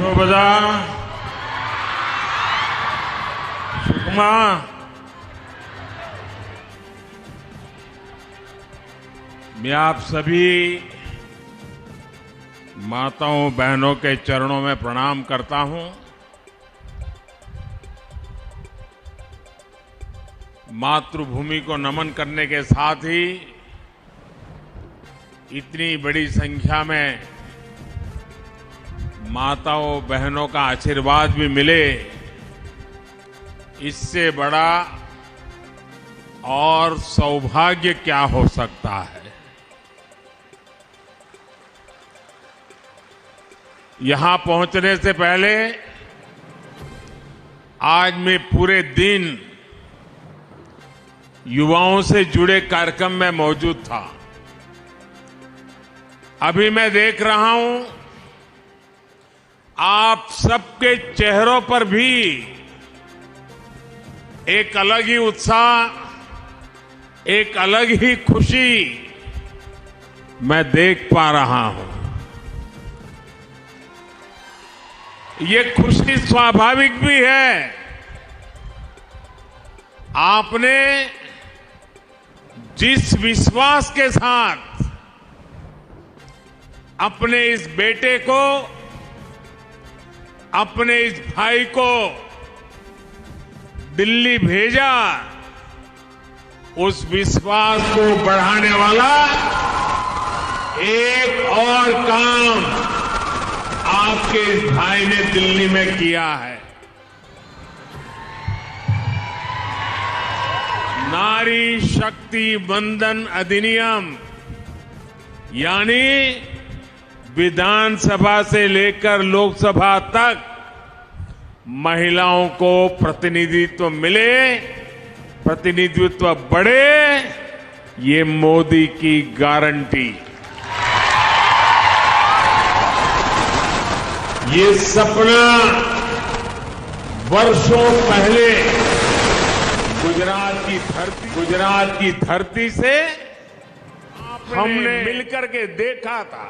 यशोबदा, सुषमा, मैं आप सभी माताओं बहनों के चरणों में प्रणाम करता हूं। मातृभूमि को नमन करने के साथ ही इतनी बड़ी संख्या में माताओं बहनों का आशीर्वाद भी मिले, इससे बड़ा और सौभाग्य क्या हो सकता है। यहां पहुंचने से पहले आज मैं पूरे दिन युवाओं से जुड़े कार्यक्रम में मौजूद था। अभी मैं देख रहा हूं आप सबके चेहरों पर भी एक अलग ही उत्साह, एक अलग ही खुशी मैं देख पा रहा हूं। ये खुशी स्वाभाविक भी है। आपने जिस विश्वास के साथ अपने इस बेटे को, अपने इस भाई को दिल्ली भेजा, उस विश्वास को बढ़ाने वाला एक और काम आपके इस भाई ने दिल्ली में किया है। नारी शक्ति वंदन अधिनियम, यानी विधानसभा से लेकर लोकसभा तक महिलाओं को प्रतिनिधित्व मिले, प्रतिनिधित्व बढ़े, ये मोदी की गारंटी। ये सपना वर्षों पहले गुजरात की धरती से हमने मिलकर के देखा था।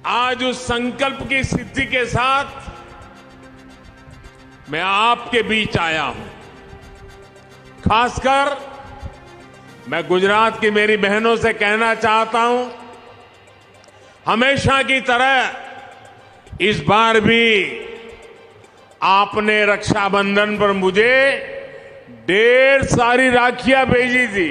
आज उस संकल्प की सिद्धि के साथ मैं आपके बीच आया हूं। खासकर मैं गुजरात की मेरी बहनों से कहना चाहता हूं, हमेशा की तरह इस बार भी आपने रक्षाबंधन पर मुझे ढेर सारी राखियां भेजी थी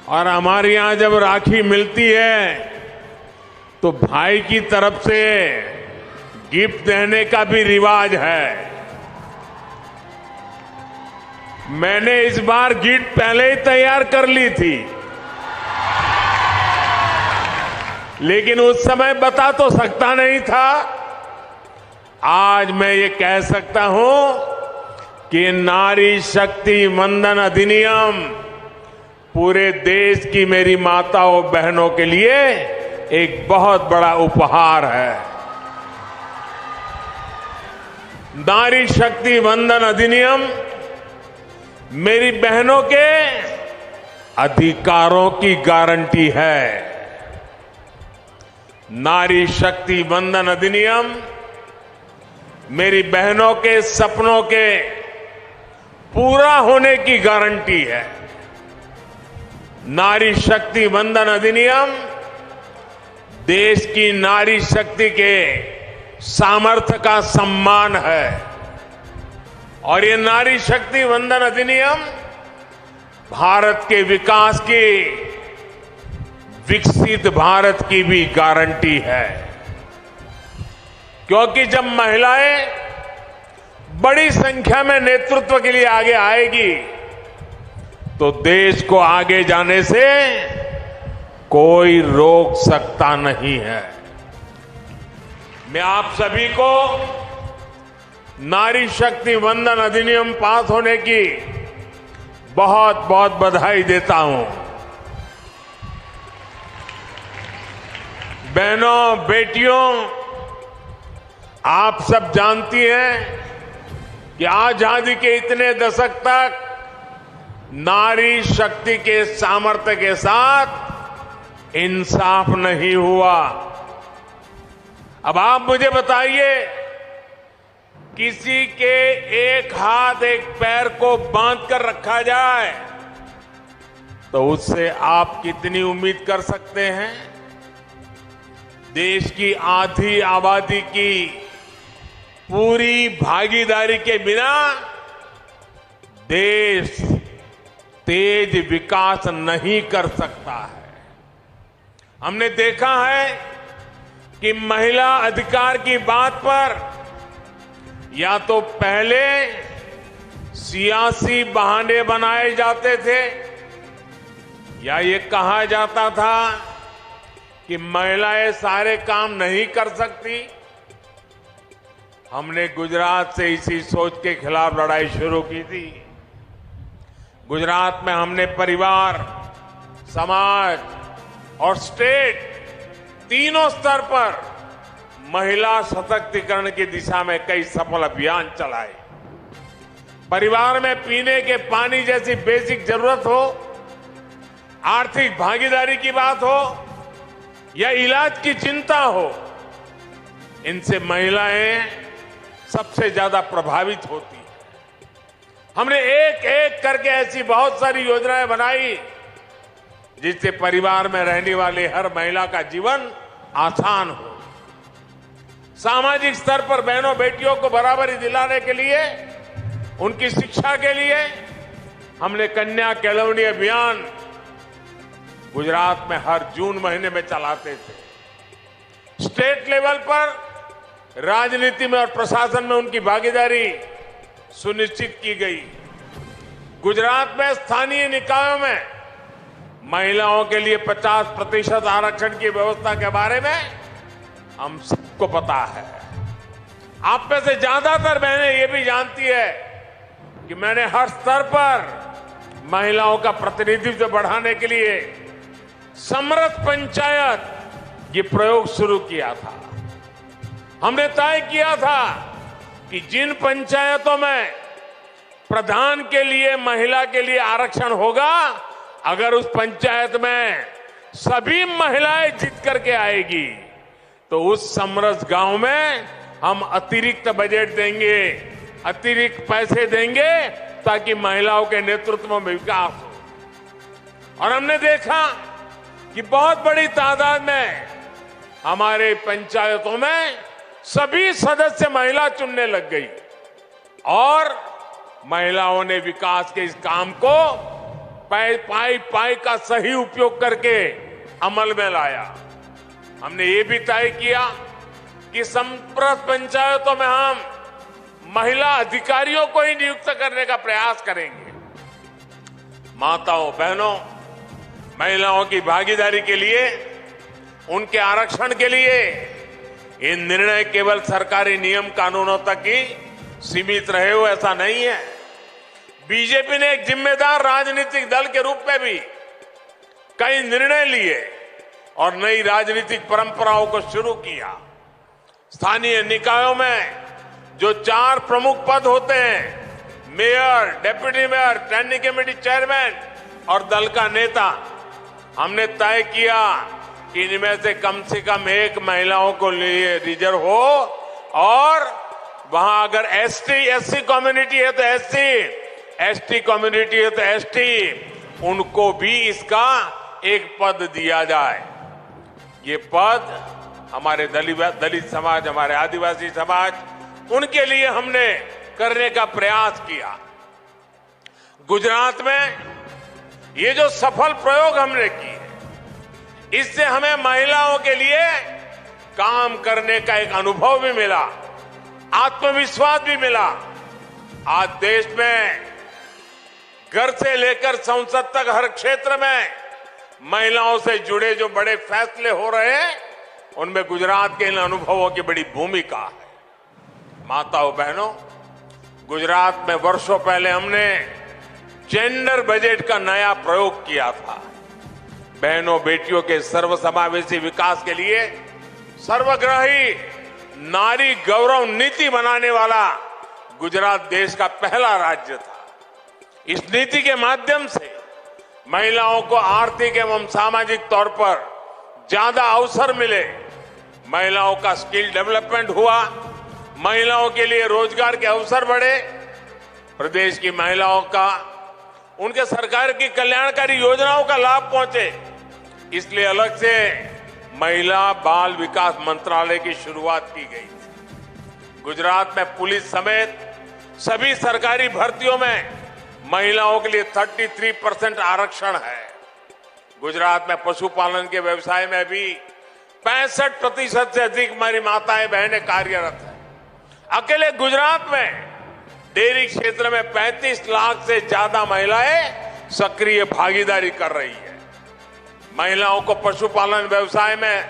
और हमारे यहां जब राखी मिलती है तो भाई की तरफ से गिफ्ट देने का भी रिवाज है। मैंने इस बार गिफ्ट पहले ही तैयार कर ली थी, लेकिन उस समय बता तो सकता नहीं था। आज मैं ये कह सकता हूं कि नारी शक्ति वंदन अधिनियम पूरे देश की मेरी माताओं बहनों के लिए एक बहुत बड़ा उपहार है। नारी शक्ति वंदन अधिनियम मेरी बहनों के अधिकारों की गारंटी है। नारी शक्ति वंदन अधिनियम मेरी बहनों के सपनों के पूरा होने की गारंटी है। नारी शक्ति वंदन अधिनियम देश की नारी शक्ति के सामर्थ्य का सम्मान है और ये नारी शक्ति वंदन अधिनियम भारत के विकास की, विकसित भारत की भी गारंटी है। क्योंकि जब महिलाएं बड़ी संख्या में नेतृत्व के लिए आगे आएगी तो देश को आगे जाने से कोई रोक सकता नहीं है। मैं आप सभी को नारी शक्ति वंदन अधिनियम पास होने की बहुत बहुत बधाई देता हूं। बहनों, बेटियों, आप सब जानती हैं कि आजादी के इतने दशक तक नारी शक्ति के सामर्थ्य के साथ इंसाफ नहीं हुआ। अब आप मुझे बताइए, किसी के एक हाथ एक पैर को बांध कर रखा जाए तो उससे आप कितनी उम्मीद कर सकते हैं? देश की आधी आबादी की पूरी भागीदारी के बिना देश तेज विकास नहीं कर सकता है। हमने देखा है कि महिला अधिकार की बात पर या तो पहले सियासी बहाने बनाए जाते थे या ये कहा जाता था कि महिलाएं सारे काम नहीं कर सकती। हमने गुजरात से इसी सोच के खिलाफ लड़ाई शुरू की थी। गुजरात में हमने परिवार, समाज और स्टेट तीनों स्तर पर महिला सशक्तिकरण की दिशा में कई सफल अभियान चलाए। परिवार में पीने के पानी जैसी बेसिक जरूरत हो, आर्थिक भागीदारी की बात हो या इलाज की चिंता हो, इनसे महिलाएं सबसे ज्यादा प्रभावित होती हैं। हमने एक एक करके ऐसी बहुत सारी योजनाएं बनाई जिससे परिवार में रहने वाली हर महिला का जीवन आसान हो। सामाजिक स्तर पर बहनों बेटियों को बराबरी दिलाने के लिए, उनकी शिक्षा के लिए हमने कन्या केळवणी अभियान गुजरात में हर जून महीने में चलाते थे। स्टेट लेवल पर राजनीति में और प्रशासन में उनकी भागीदारी सुनिश्चित की गई। गुजरात में स्थानीय निकायों में महिलाओं के लिए 50% आरक्षण की व्यवस्था के बारे में हम सबको पता है। आप में से ज्यादातर बहनें ये भी जानती है कि मैंने हर स्तर पर महिलाओं का प्रतिनिधित्व बढ़ाने के लिए समरथ पंचायत ये प्रयोग शुरू किया था। हमने तय किया था कि जिन पंचायतों में प्रधान के लिए महिला के लिए आरक्षण होगा, अगर उस पंचायत में सभी महिलाएं जीत करके आएगी तो उस समरस गांव में हम अतिरिक्त बजट देंगे, अतिरिक्त पैसे देंगे ताकि महिलाओं के नेतृत्व में विकास हो। और हमने देखा कि बहुत बड़ी तादाद में हमारे पंचायतों में सभी सदस्य महिला चुनने लग गई और महिलाओं ने विकास के इस काम को पाई का सही उपयोग करके अमल में लाया। हमने ये भी तय किया कि समरस पंचायतों में हम महिला अधिकारियों को ही नियुक्त करने का प्रयास करेंगे। माताओं, बहनों, महिलाओं की भागीदारी के लिए, उनके आरक्षण के लिए ये निर्णय केवल सरकारी नियम कानूनों तक ही सीमित रहे हो ऐसा नहीं है। बीजेपी ने एक जिम्मेदार राजनीतिक दल के रूप में भी कई निर्णय लिए और नई राजनीतिक परंपराओं को शुरू किया। स्थानीय निकायों में जो 4 प्रमुख पद होते हैं, mayor, deputy mayor, standing committee chairman और दल का नेता, हमने तय किया कि इनमें से कम 1 महिलाओं को लिए रिजर्व हो और वहां अगर एससी कम्युनिटी है तो एसटी कम्युनिटी है तो एसटी, उनको भी इसका एक पद दिया जाए। ये पद हमारे दलित समाज, हमारे आदिवासी समाज, उनके लिए हमने करने का प्रयास किया। गुजरात में ये जो सफल प्रयोग हमने किए, इससे हमें महिलाओं के लिए काम करने का एक अनुभव भी मिला, आत्मविश्वास भी मिला। आज देश में घर से लेकर संसद तक हर क्षेत्र में महिलाओं से जुड़े जो बड़े फैसले हो रहे हैं, उनमें गुजरात के इन अनुभवों की बड़ी भूमिका है। माताओं, बहनों, गुजरात में वर्षों पहले हमने जेंडर बजट का नया प्रयोग किया था। बहनों बेटियों के सर्वसमावेशी विकास के लिए सर्वग्राही नारी गौरव नीति बनाने वाला गुजरात देश का पहला राज्य था। इस नीति के माध्यम से महिलाओं को आर्थिक एवं सामाजिक तौर पर ज्यादा अवसर मिले, महिलाओं का स्किल डेवलपमेंट हुआ, महिलाओं के लिए रोजगार के अवसर बढ़े, प्रदेश की महिलाओं का उनके सरकार की कल्याणकारी योजनाओं का लाभ पहुंचे, इसलिए अलग से महिला बाल विकास मंत्रालय की शुरुआत की गई थी। गुजरात में पुलिस समेत सभी सरकारी भर्तियों में महिलाओं के लिए 33% आरक्षण है। गुजरात में पशुपालन के व्यवसाय में भी 65% से अधिक हमारी माताएं बहनें कार्यरत हैं। अकेले गुजरात में डेयरी क्षेत्र में 35 लाख से ज्यादा महिलाएं सक्रिय भागीदारी कर रही है। महिलाओं को पशुपालन व्यवसाय में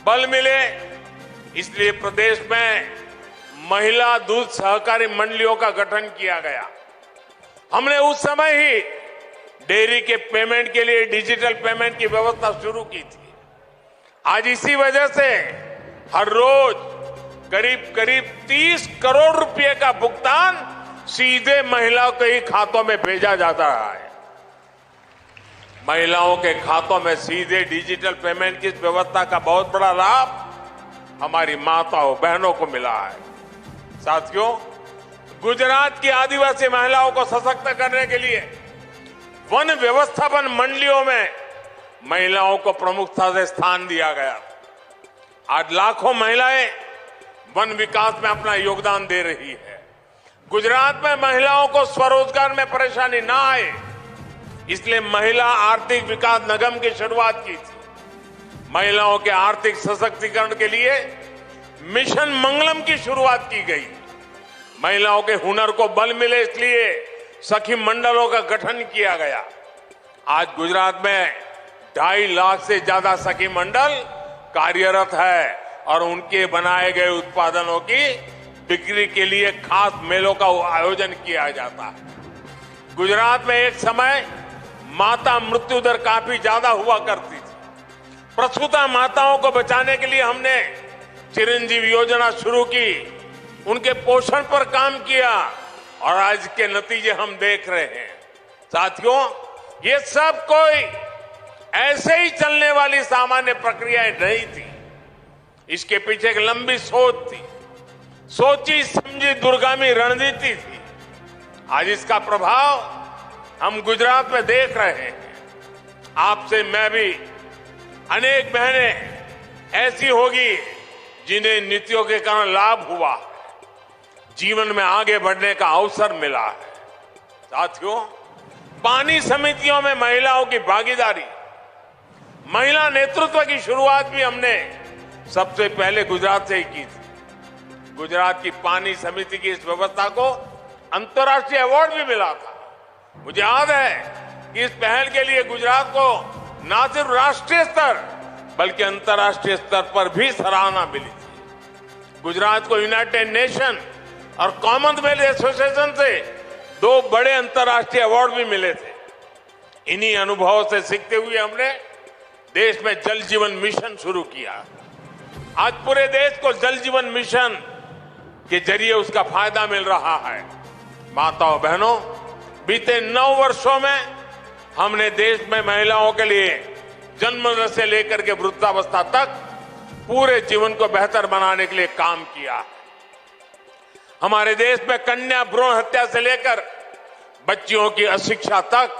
बल मिले, इसलिए प्रदेश में महिला दूध सहकारी मंडलियों का गठन किया गया। हमने उस समय ही डेयरी के पेमेंट के लिए डिजिटल पेमेंट की व्यवस्था शुरू की थी। आज इसी वजह से हर रोज करीब करीब 30 करोड़ रुपए का भुगतान सीधे महिलाओं के ही खातों में भेजा जाता है। महिलाओं के खातों में सीधे डिजिटल पेमेंट की व्यवस्था का बहुत बड़ा लाभ हमारी माताओं बहनों को मिला है। साथियों, गुजरात की आदिवासी महिलाओं को सशक्त करने के लिए वन व्यवस्थापन मंडलियों में महिलाओं को प्रमुखता से स्थान दिया गया। आज लाखों महिलाएं वन विकास में अपना योगदान दे रही है। गुजरात में महिलाओं को स्वरोजगार में परेशानी ना आए, इसलिए महिला आर्थिक विकास निगम की शुरुआत की थी। महिलाओं के आर्थिक सशक्तिकरण के लिए मिशन मंगलम की शुरुआत की गई। महिलाओं के हुनर को बल मिले, इसलिए सखी मंडलों का गठन किया गया। आज गुजरात में 2.5 लाख से ज्यादा सखी मंडल कार्यरत है और उनके बनाए गए उत्पादनों की बिक्री के लिए खास मेलों का आयोजन किया जाता है। गुजरात में एक समय माता मृत्यु दर काफी ज्यादा हुआ करती थी। प्रसूता माताओं को बचाने के लिए हमने चिरंजीव योजना शुरू की, उनके पोषण पर काम किया और आज के नतीजे हम देख रहे हैं। साथियों, ये सब कोई ऐसे ही चलने वाली सामान्य प्रक्रियाएं नहीं थी। इसके पीछे एक लंबी सोच थी, सोची समझी दूरगामी रणनीति थी। आज इसका प्रभाव हम गुजरात में देख रहे हैं। आपसे मैं भी अनेक बहनें ऐसी होगी जिन्हें नीतियों के कारण लाभ हुआ, जीवन में आगे बढ़ने का अवसर मिला है। साथियों, पानी समितियों में महिलाओं की भागीदारी, महिला नेतृत्व की शुरुआत भी हमने सबसे पहले गुजरात से ही की थी। गुजरात की पानी समिति की इस व्यवस्था को अंतर्राष्ट्रीय अवार्ड भी मिला था। मुझे याद है कि इस पहल के लिए गुजरात को न सिर्फ राष्ट्रीय स्तर बल्कि अंतर्राष्ट्रीय स्तर पर भी सराहना मिली थी। गुजरात को यूनाइटेड नेशन और कॉमनवेल्थ एसोसिएशन से 2 बड़े अंतर्राष्ट्रीय अवार्ड भी मिले थे। इन्हीं अनुभवों से सीखते हुए हमने देश में जल जीवन मिशन शुरू किया। आज पूरे देश को जल जीवन मिशन के जरिए उसका फायदा मिल रहा है। माताओं बहनों, बीते 9 वर्षों में हमने देश में महिलाओं के लिए जन्म से लेकर के वृद्धावस्था तक पूरे जीवन को बेहतर बनाने के लिए काम किया। हमारे देश में कन्या भ्रूण हत्या से लेकर बच्चियों की अशिक्षा तक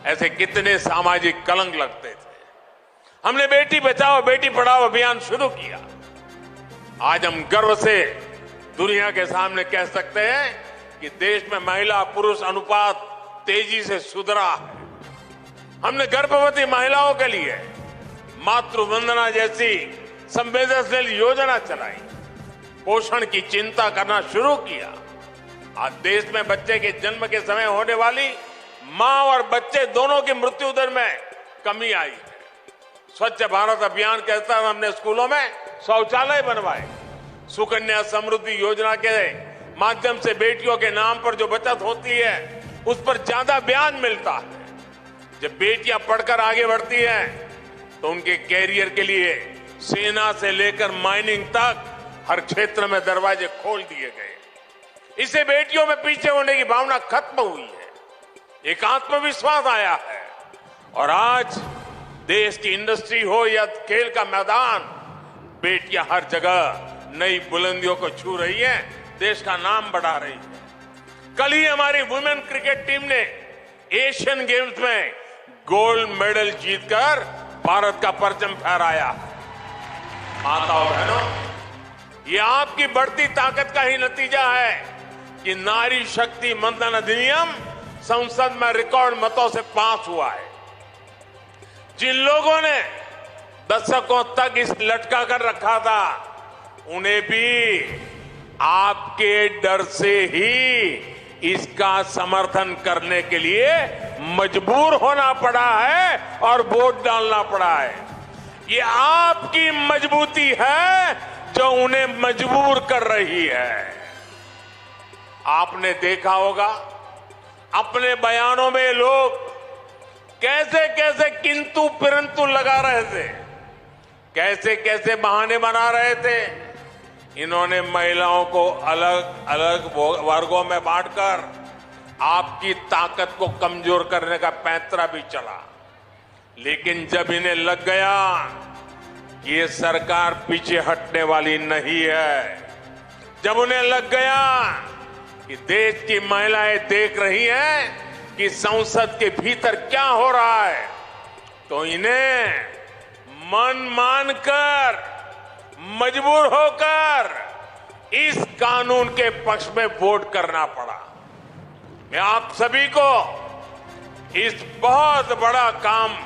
ऐसे कितने सामाजिक कलंक लगते थे। हमने बेटी बचाओ बेटी पढ़ाओ अभियान शुरू किया। आज हम गर्व से दुनिया के सामने कह सकते हैं कि देश में महिला पुरुष अनुपात तेजी से सुधरा है। हमने गर्भवती महिलाओं के लिए मातृ वंदना जैसी संवेदनशील योजना चलाई, पोषण की चिंता करना शुरू किया। आज देश में बच्चे के जन्म के समय होने वाली मां और बच्चे दोनों की मृत्यु दर में कमी आई है। स्वच्छ भारत अभियान के तहत हमने स्कूलों में शौचालय बनवाए। सुकन्या समृद्धि योजना के माध्यम से बेटियों के नाम पर जो बचत होती है उस पर ज्यादा ब्याज मिलता है। जब बेटियां पढ़कर आगे बढ़ती हैं तो उनके कैरियर के लिए सेना से लेकर माइनिंग तक हर क्षेत्र में दरवाजे खोल दिए गए। इससे बेटियों में पीछे होने की भावना खत्म हुई है, एक आत्मविश्वास आया है और आज देश की इंडस्ट्री हो या खेल का मैदान, बेटियां हर जगह नई बुलंदियों को छू रही हैं, देश का नाम बढ़ा रही है। कल ही हमारी वुमेन क्रिकेट टीम ने एशियन गेम्स में गोल्ड मेडल जीतकर भारत का परचम फहराया। माताओं बहनों, ये आपकी बढ़ती ताकत का ही नतीजा है कि नारी शक्ति मंदन अधिनियम संसद में रिकॉर्ड मतों से पास हुआ है। जिन लोगों ने दशकों तक इस लटका कर रखा था, उन्हें भी आपके डर से ही इसका समर्थन करने के लिए मजबूर होना पड़ा है और वोट डालना पड़ा है। ये आपकी मजबूती है जो उन्हें मजबूर कर रही है। आपने देखा होगा अपने बयानों में लोग कैसे कैसे किंतु परंतु लगा रहे थे, कैसे कैसे बहाने बना रहे थे। इन्होंने महिलाओं को अलग अलग वर्गों में बांटकर आपकी ताकत को कमजोर करने का पैंतरा भी चला। लेकिन जब इन्हें लग गया कि ये सरकार पीछे हटने वाली नहीं है, जब उन्हें लग गया कि देश की महिलाएं देख रही हैं कि संसद के भीतर क्या हो रहा है, तो इन्हें मन मानकर मजबूर होकर इस कानून के पक्ष में वोट करना पड़ा। मैं आप सभी को इस बहुत बड़ा काम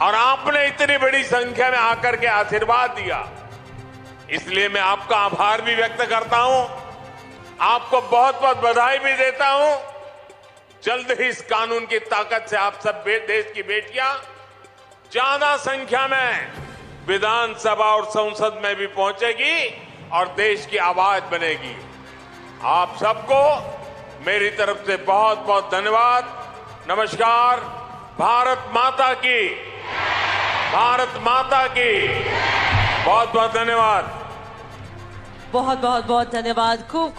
और आपने इतनी बड़ी संख्या में आकर के आशीर्वाद दिया, इसलिए मैं आपका आभार भी व्यक्त करता हूं, आपको बहुत बहुत बधाई भी देता हूं। जल्द ही इस कानून की ताकत से आप सब देश की बेटियां ज्यादा संख्या में विधानसभा और संसद में भी पहुंचेगी और देश की आवाज बनेगी। आप सबको मेरी तरफ से बहुत बहुत धन्यवाद। नमस्कार। भारत माता की, भारत माता की बहुत बहुत धन्यवाद। बहुत बहुत बहुत धन्यवाद। खूब